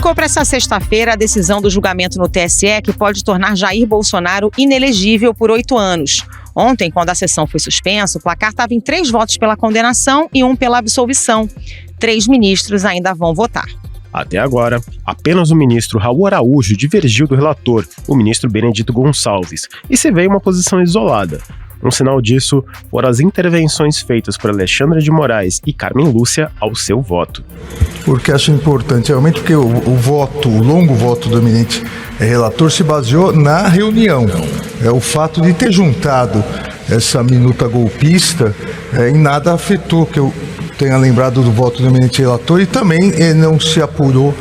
Ficou para essa sexta-feira a decisão do julgamento no TSE que pode tornar Jair Bolsonaro inelegível por 8 anos. Ontem, quando a sessão foi suspensa, o placar estava em 3 votos pela condenação e 1 pela absolvição. 3 ministros ainda vão votar. Até agora, apenas o ministro Raul Araújo divergiu do relator, o ministro Benedito Gonçalves, e se veio uma posição isolada. Um sinal disso foram as intervenções feitas por Alexandre de Moraes e Carmen Lúcia ao seu voto. Porque acho importante, realmente, porque o longo voto do eminente relator se baseou na reunião. O fato de ter juntado essa minuta golpista em nada afetou que eu tenha lembrado do voto do eminente relator e também não se apurou,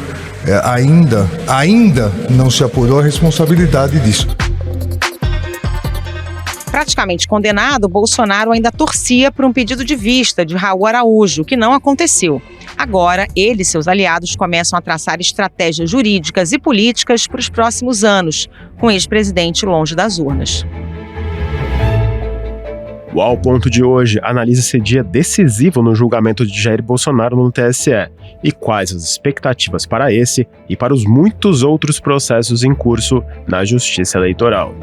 ainda não se apurou a responsabilidade disso. Praticamente condenado, Bolsonaro ainda torcia por um pedido de vista de Raul Araújo, que não aconteceu. Agora, ele e seus aliados começam a traçar estratégias jurídicas e políticas para os próximos anos, com o ex-presidente longe das urnas. O Ao Ponto de hoje analisa esse dia decisivo no julgamento de Jair Bolsonaro no TSE e quais as expectativas para esse e para os muitos outros processos em curso na Justiça Eleitoral.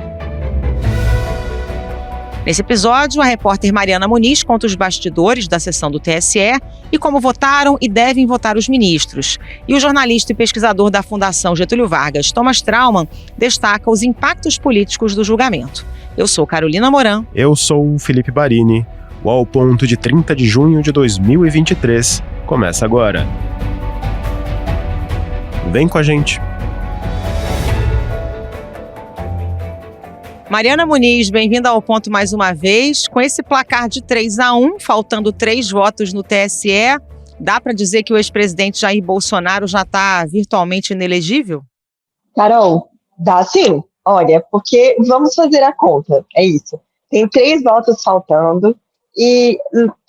Nesse episódio, a repórter Mariana Muniz conta os bastidores da sessão do TSE e como votaram e devem votar os ministros. E o jornalista e pesquisador da Fundação Getúlio Vargas, Thomas Trauman, destaca os impactos políticos do julgamento. Eu sou Carolina Moran. Eu sou o Felipe Barini. O Ao Ponto de 30 de junho de 2023 começa agora. Vem com a gente. Mariana Muniz, bem-vinda ao Ponto mais uma vez. Com esse placar de 3-1, faltando 3 votos no TSE, dá para dizer que o ex-presidente Jair Bolsonaro já está virtualmente inelegível? Carol, dá sim. Olha, porque vamos fazer a conta, é isso. Tem 3 votos faltando e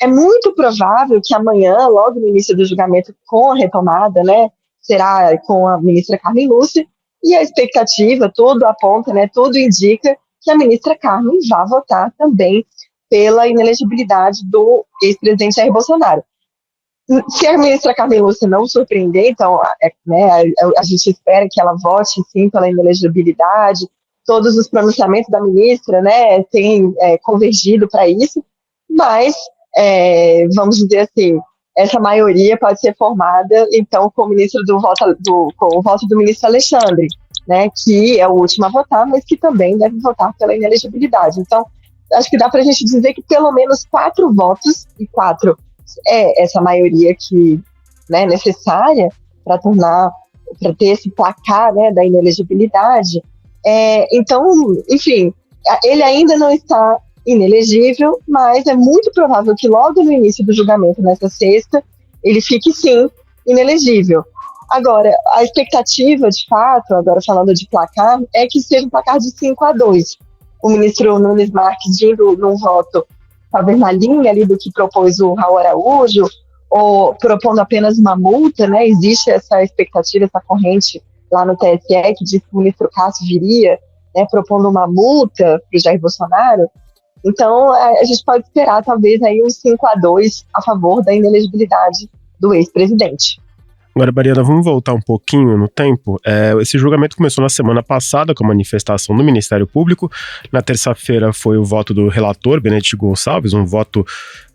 é muito provável que amanhã, logo no início do julgamento, com a retomada, né, será com a ministra Carmen Lúcia, e a expectativa, tudo aponta, né, tudo indica que a ministra Carmen vá votar também pela inelegibilidade do ex-presidente Jair Bolsonaro. Se a ministra Carmen Lúcia não surpreender, então a gente espera que ela vote sim pela inelegibilidade. Todos os pronunciamentos da ministra, né, têm convergido para isso, mas vamos dizer assim, essa maioria pode ser formada então com o voto do ministro Alexandre, né, que é o último a votar, mas que também deve votar pela inelegibilidade. Então, acho que dá para a gente dizer que pelo menos 4 votos, e 4 é essa maioria que, né, necessária para ter esse placar, né, da inelegibilidade. Então, enfim, ele ainda não está inelegível, mas é muito provável que logo no início do julgamento, nessa sexta, ele fique sim inelegível. Agora, a expectativa, de fato, agora falando de placar, é que seja um placar de 5-2. O ministro Nunes Marques indo num voto, talvez na linha ali do que propôs o Raul Araújo, ou propondo apenas uma multa, né? Existe essa expectativa, essa corrente lá no TSE, que diz que o ministro Cássio viria, né, propondo uma multa para o Jair Bolsonaro. Então, a gente pode esperar, talvez, aí um 5-2 a favor da inelegibilidade do ex-presidente. Agora, Mariana, vamos voltar um pouquinho no tempo. Esse julgamento começou na semana passada com a manifestação do Ministério Público. Na terça-feira foi o voto do relator, Benedito Gonçalves, um voto,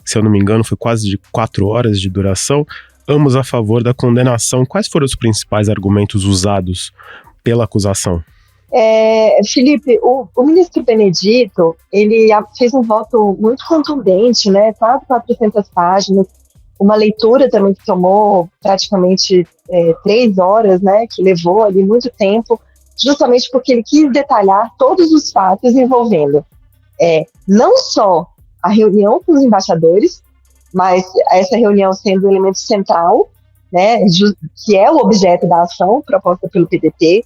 se eu não me engano, foi quase de 4 horas de duração, ambos a favor da condenação. Quais foram os principais argumentos usados pela acusação? Felipe, o ministro Benedito, ele fez um voto muito contundente, né, quase 400 páginas, uma leitura também que tomou praticamente 3 horas, né, que levou ali muito tempo, justamente porque ele quis detalhar todos os fatos envolvendo não só a reunião com os embaixadores, mas essa reunião sendo um elemento central, né, que é o objeto da ação proposta pelo PDT,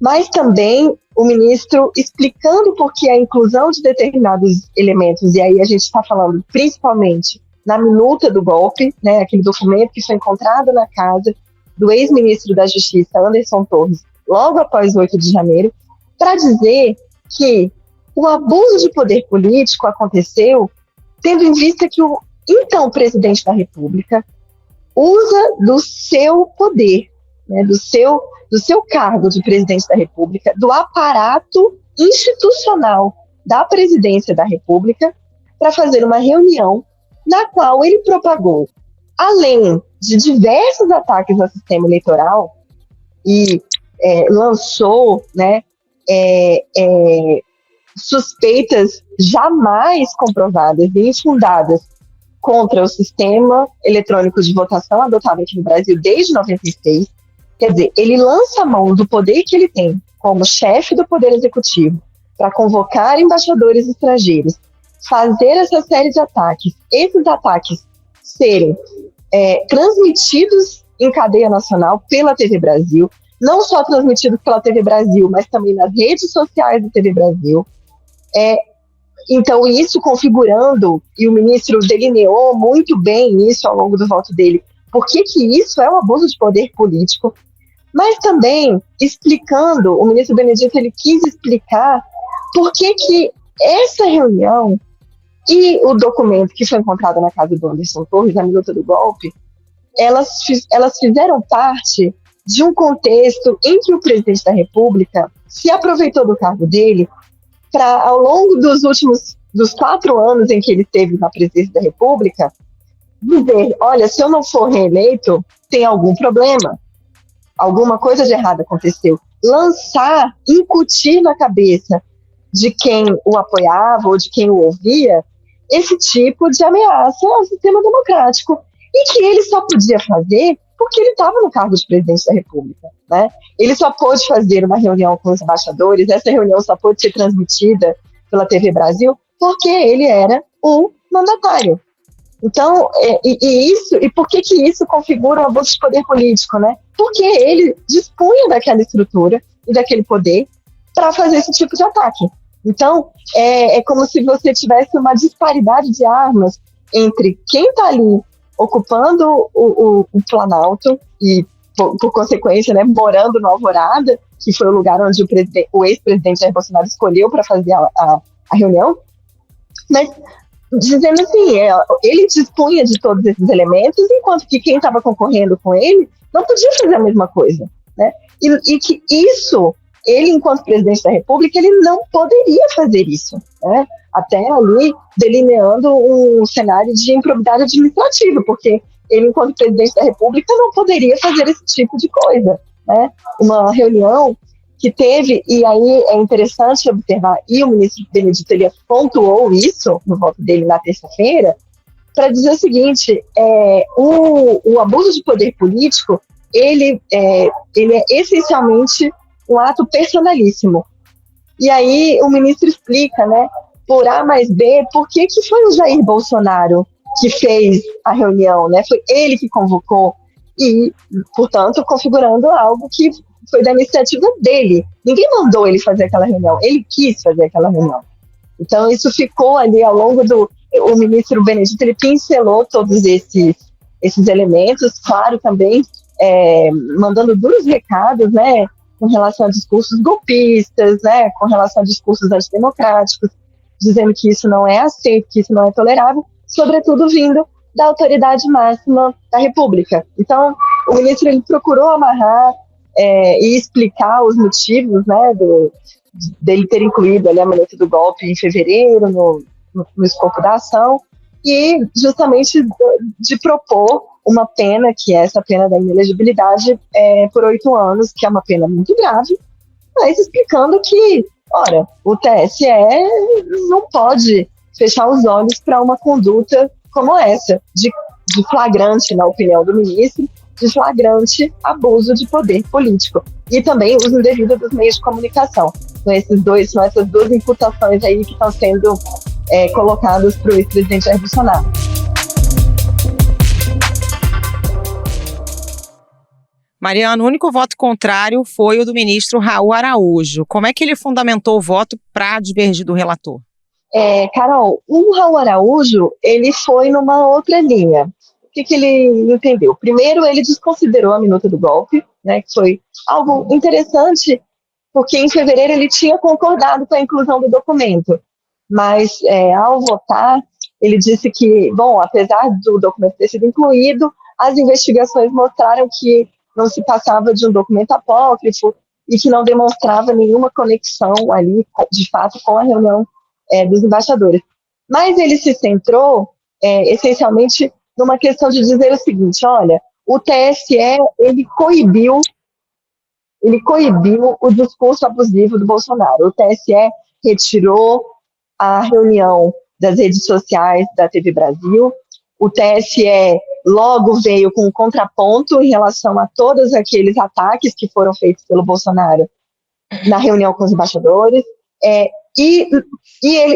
mas também o ministro explicando por que a inclusão de determinados elementos, e aí a gente está falando principalmente na minuta do golpe, né, aquele documento que foi encontrado na casa do ex-ministro da Justiça, Anderson Torres, logo após o 8 de janeiro, para dizer que o abuso de poder político aconteceu tendo em vista que o então presidente da República usa do seu poder, né, do seu cargo de presidente da República, do aparato institucional da presidência da República, para fazer uma reunião na qual ele propagou, além de diversos ataques ao sistema eleitoral, e lançou, né, suspeitas jamais comprovadas e infundadas contra o sistema eletrônico de votação adotado aqui no Brasil desde 96. Quer dizer, ele lança a mão do poder que ele tem como chefe do Poder Executivo para convocar embaixadores estrangeiros, fazer essa série de ataques, esses ataques serem transmitidos em cadeia nacional pela TV Brasil, não só transmitidos pela TV Brasil, mas também nas redes sociais da TV Brasil. Então, isso configurando, e o ministro delineou muito bem isso ao longo do voto dele, por que isso é um abuso de poder político, mas também explicando, o ministro Benedito ele quis explicar por que essa reunião e o documento que foi encontrado na casa do Anderson Torres, na minuta do golpe, elas fizeram parte de um contexto em que o presidente da República se aproveitou do cargo dele para, ao longo dos 4 anos em que ele esteve na presidência da República, dizer, olha, se eu não for reeleito, tem algum problema, alguma coisa de errado aconteceu. Lançar, incutir na cabeça de quem o apoiava ou de quem o ouvia, esse tipo de ameaça ao sistema democrático, e que ele só podia fazer porque ele estava no cargo de presidente da República, né? Ele só pôde fazer uma reunião com os embaixadores, essa reunião só pôde ser transmitida pela TV Brasil porque ele era o mandatário. Então, e por que isso configura um abuso de poder político, né? Porque ele dispunha daquela estrutura e daquele poder para fazer esse tipo de ataque. Então, é como se você tivesse uma disparidade de armas entre quem está ali ocupando o Planalto e, por consequência, né, morando no Alvorada, que foi o lugar onde o ex-presidente Jair Bolsonaro escolheu para fazer a reunião, mas dizendo assim, ele dispunha de todos esses elementos, enquanto que quem estava concorrendo com ele não podia fazer a mesma coisa, né? E que isso, ele, enquanto presidente da República, ele não poderia fazer isso, né? Até ali delineando um cenário de improbidade administrativa, porque ele, enquanto presidente da República, não poderia fazer esse tipo de coisa, né? Uma reunião que teve, e aí é interessante observar, e o ministro Benedito ele pontuou isso no voto dele na terça-feira, para dizer o seguinte, o abuso de poder político, ele é essencialmente um ato personalíssimo. E aí o ministro explica, né, por A mais B, por que foi o Jair Bolsonaro que fez a reunião, né? Foi ele que convocou e, portanto, configurando algo que foi da iniciativa dele. Ninguém mandou ele fazer aquela reunião, ele quis fazer aquela reunião. Então, isso ficou ali ao longo o ministro Benedito, ele pincelou todos esses elementos, claro, também mandando duros recados, né, com relação a discursos golpistas, né, com relação a discursos antidemocráticos, dizendo que isso não é aceito, que isso não é tolerável, sobretudo vindo da autoridade máxima da República. Então, o ministro ele procurou amarrar e explicar os motivos, né, dele ter incluído ali a minuta do golpe em fevereiro, no escopo da ação, e justamente de propor uma pena, que é essa pena da inelegibilidade por 8 anos, que é uma pena muito grave, mas explicando que, ora, o TSE não pode fechar os olhos para uma conduta como essa, de flagrante, na opinião do ministro, de flagrante abuso de poder político. E também uso indevido dos meios de comunicação. São essas duas imputações aí que estão sendo colocadas para o ex-presidente Jair Bolsonaro. Mariana, o único voto contrário foi o do ministro Raul Araújo. Como é que ele fundamentou o voto para divergir do relator? Carol, o Raul Araújo, ele foi numa outra linha. O que ele entendeu? Primeiro, ele desconsiderou a minuta do golpe, né, que foi algo interessante, porque em fevereiro ele tinha concordado com a inclusão do documento. Mas, ao votar, ele disse que, bom, apesar do documento ter sido incluído, as investigações mostraram que não se passava de um documento apócrifo e que não demonstrava nenhuma conexão ali, de fato, com a reunião dos embaixadores. Mas ele se centrou, essencialmente, numa questão de dizer o seguinte: olha, o TSE, ele coibiu o discurso abusivo do Bolsonaro. O TSE retirou a reunião das redes sociais da TV Brasil. O TSE logo veio com um contraponto em relação a todos aqueles ataques que foram feitos pelo Bolsonaro na reunião com os embaixadores.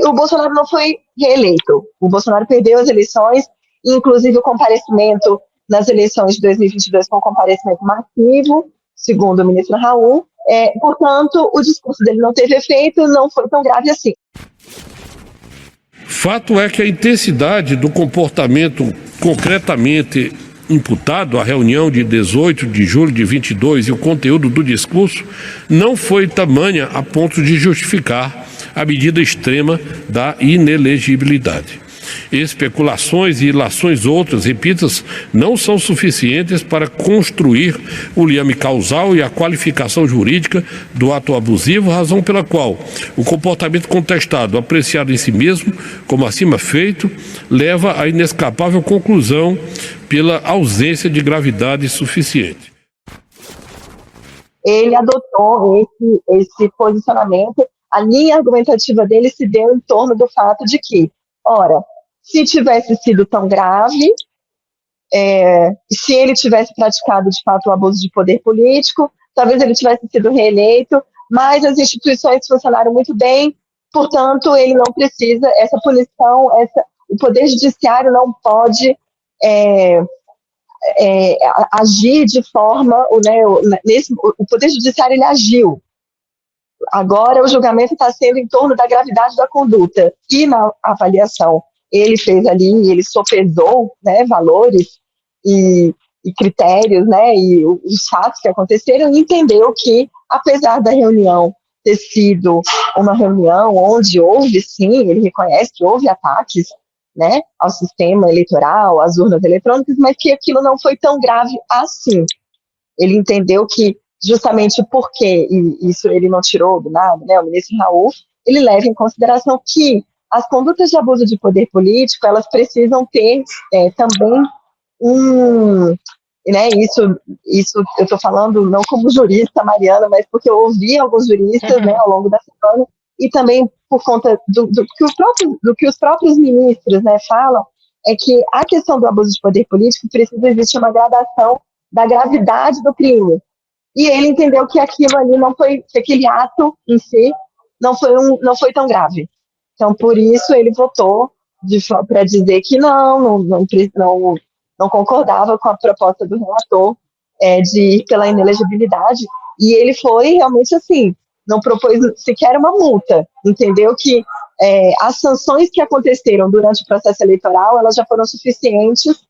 O Bolsonaro não foi reeleito. O Bolsonaro perdeu as eleições, inclusive o comparecimento nas eleições de 2022 foi um comparecimento massivo, segundo o ministro Raul. Portanto, o discurso dele não teve efeito, não foi tão grave assim. Fato é que a intensidade do comportamento concretamente imputado à reunião de 18 de julho de 22 e o conteúdo do discurso não foi tamanha a ponto de justificar a medida extrema da inelegibilidade. Especulações e ilações outras, repito, não são suficientes para construir o liame causal e a qualificação jurídica do ato abusivo, razão pela qual o comportamento contestado, apreciado em si mesmo, como acima feito, leva à inescapável conclusão pela ausência de gravidade suficiente. Ele adotou esse posicionamento. A linha argumentativa dele se deu em torno do fato de que, ora, se tivesse sido tão grave, se ele tivesse praticado de fato o abuso de poder político, talvez ele tivesse sido reeleito, mas as instituições funcionaram muito bem, portanto, ele não precisa, essa punição, o Poder Judiciário não pode agir de forma, o Poder Judiciário ele agiu. Agora o julgamento está sendo em torno da gravidade da conduta, e na avaliação ele fez ali, ele sopesou, né, valores e critérios, né, e os fatos que aconteceram, e entendeu que, apesar da reunião ter sido uma reunião onde houve, sim, ele reconhece que houve ataques, né, ao sistema eleitoral, às urnas eletrônicas, mas que aquilo não foi tão grave assim. Ele entendeu que, justamente porque, e isso ele não tirou do nada, né, o ministro Raul, ele leva em consideração que as condutas de abuso de poder político, elas precisam ter também né, isso eu estou falando não como jurista, Mariana, mas porque eu ouvi alguns juristas, né, ao longo da semana, e também por conta do que os próprios ministros, né, falam, é que a questão do abuso de poder político precisa existir uma gradação da gravidade do crime. E ele entendeu que aquilo ali não foi, que aquele ato em si não foi tão grave. Então, por isso, ele votou para dizer que não concordava com a proposta do relator de ir pela inelegibilidade. E ele foi realmente assim, não propôs sequer uma multa. Entendeu que as sanções que aconteceram durante o processo eleitoral, elas já foram suficientes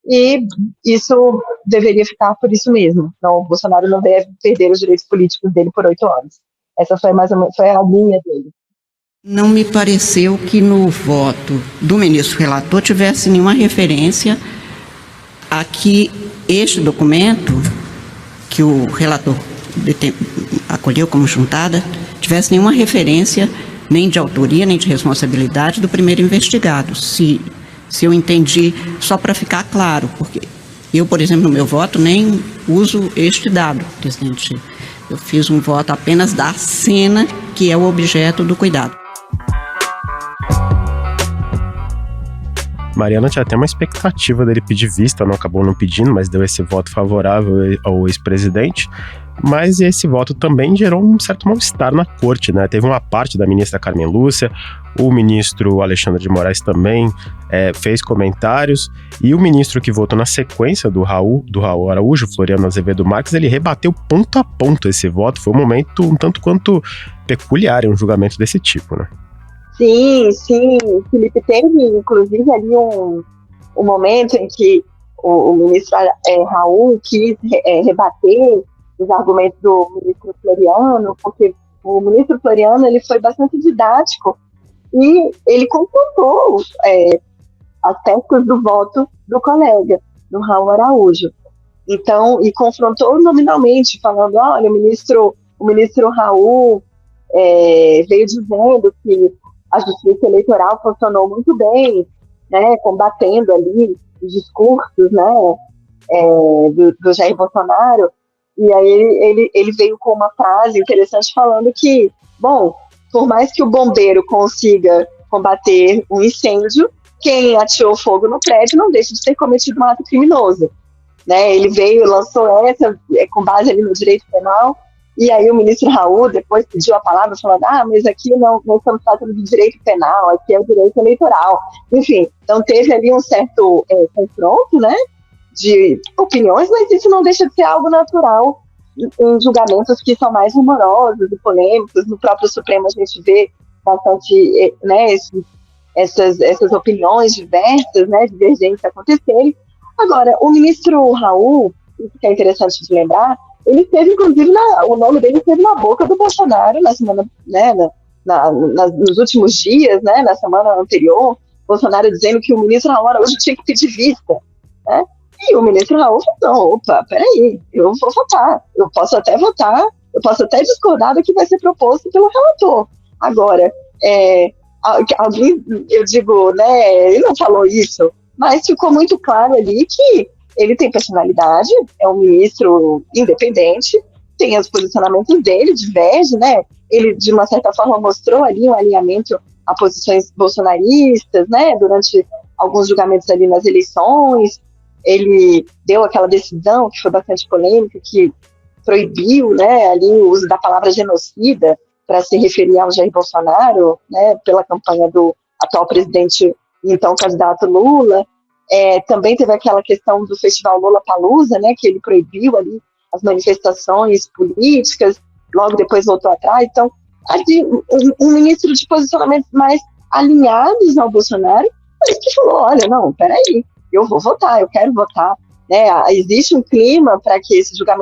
e isso deveria ficar por isso mesmo. Então, o Bolsonaro não deve perder os direitos políticos dele por 8 anos. Essa foi mais ou menos a linha dele. Não me pareceu que no voto do ministro relator tivesse nenhuma referência a que este documento, que o relator acolheu como juntada, tivesse nenhuma referência nem de autoria, nem de responsabilidade do primeiro investigado. Se eu entendi, só para ficar claro, porque eu, por exemplo, no meu voto, nem uso este dado, presidente. Eu fiz um voto apenas da cena, que é o objeto do cuidado. Mariana tinha até uma expectativa dele pedir vista, não acabou não pedindo, mas deu esse voto favorável ao ex-presidente. Mas esse voto também gerou um certo mal-estar na corte, né? Teve uma parte da ministra Carmen Lúcia, o ministro Alexandre de Moraes também fez comentários, e o ministro que votou na sequência do Raul Araújo, Floriano Azevedo Marques, ele rebateu ponto a ponto esse voto. Foi um momento um tanto quanto peculiar em um julgamento desse tipo, né? Sim, Felipe, teve inclusive ali um momento em que o ministro Raul quis rebater os argumentos do ministro Floriano, porque o ministro Floriano ele foi bastante didático e ele confrontou aspectos do voto do colega, do Raul Araújo. Então, e confrontou nominalmente, falando, olha, o ministro Raul veio dizendo que a justiça eleitoral funcionou muito bem, né, combatendo ali os discursos, né, do Jair Bolsonaro. E aí ele veio com uma frase interessante falando que, bom, por mais que o bombeiro consiga combater um incêndio, quem atirou fogo no prédio não deixa de ter cometido um ato criminoso. Né? Ele veio, lançou essa com base ali no direito penal, e aí o ministro Raul depois pediu a palavra falando, mas aqui não estamos tratando de direito penal, aqui é o direito eleitoral. Enfim, então teve ali um certo confronto, né, de opiniões, mas isso não deixa de ser algo natural em julgamentos que são mais rumorosos e polêmicos. No próprio Supremo a gente vê bastante, né, essas opiniões diversas, né, divergentes acontecerem. Agora, o ministro Raul, isso que é interessante de lembrar, ele esteve, inclusive, o nome dele esteve na boca do Bolsonaro na semana, né, nos últimos dias, né, na semana anterior, Bolsonaro dizendo que o ministro Raul Araújo tinha que pedir vista, né? E o ministro Raul falou, opa, peraí, eu vou votar, eu posso até discordar do que vai ser proposto pelo relator. Agora, alguém, eu digo, né, ele não falou isso, mas ficou muito claro ali que ele tem personalidade, é um ministro independente, tem os posicionamentos dele, diverge, né? Ele, de uma certa forma, mostrou ali um alinhamento a posições bolsonaristas, né? Durante alguns julgamentos ali nas eleições, ele deu aquela decisão que foi bastante polêmica, que proibiu, né, ali o uso da palavra genocida para se referir ao Jair Bolsonaro, né, pela campanha do atual presidente e então candidato Lula. Também teve aquela questão do festival Lollapalooza, né, que ele proibiu ali as manifestações políticas, logo depois voltou atrás. Então, ali, um ministro de posicionamentos mais alinhados ao Bolsonaro, mas que falou, olha, não, peraí, eu vou votar, eu quero votar. Né? Existe um clima para que esse julgamento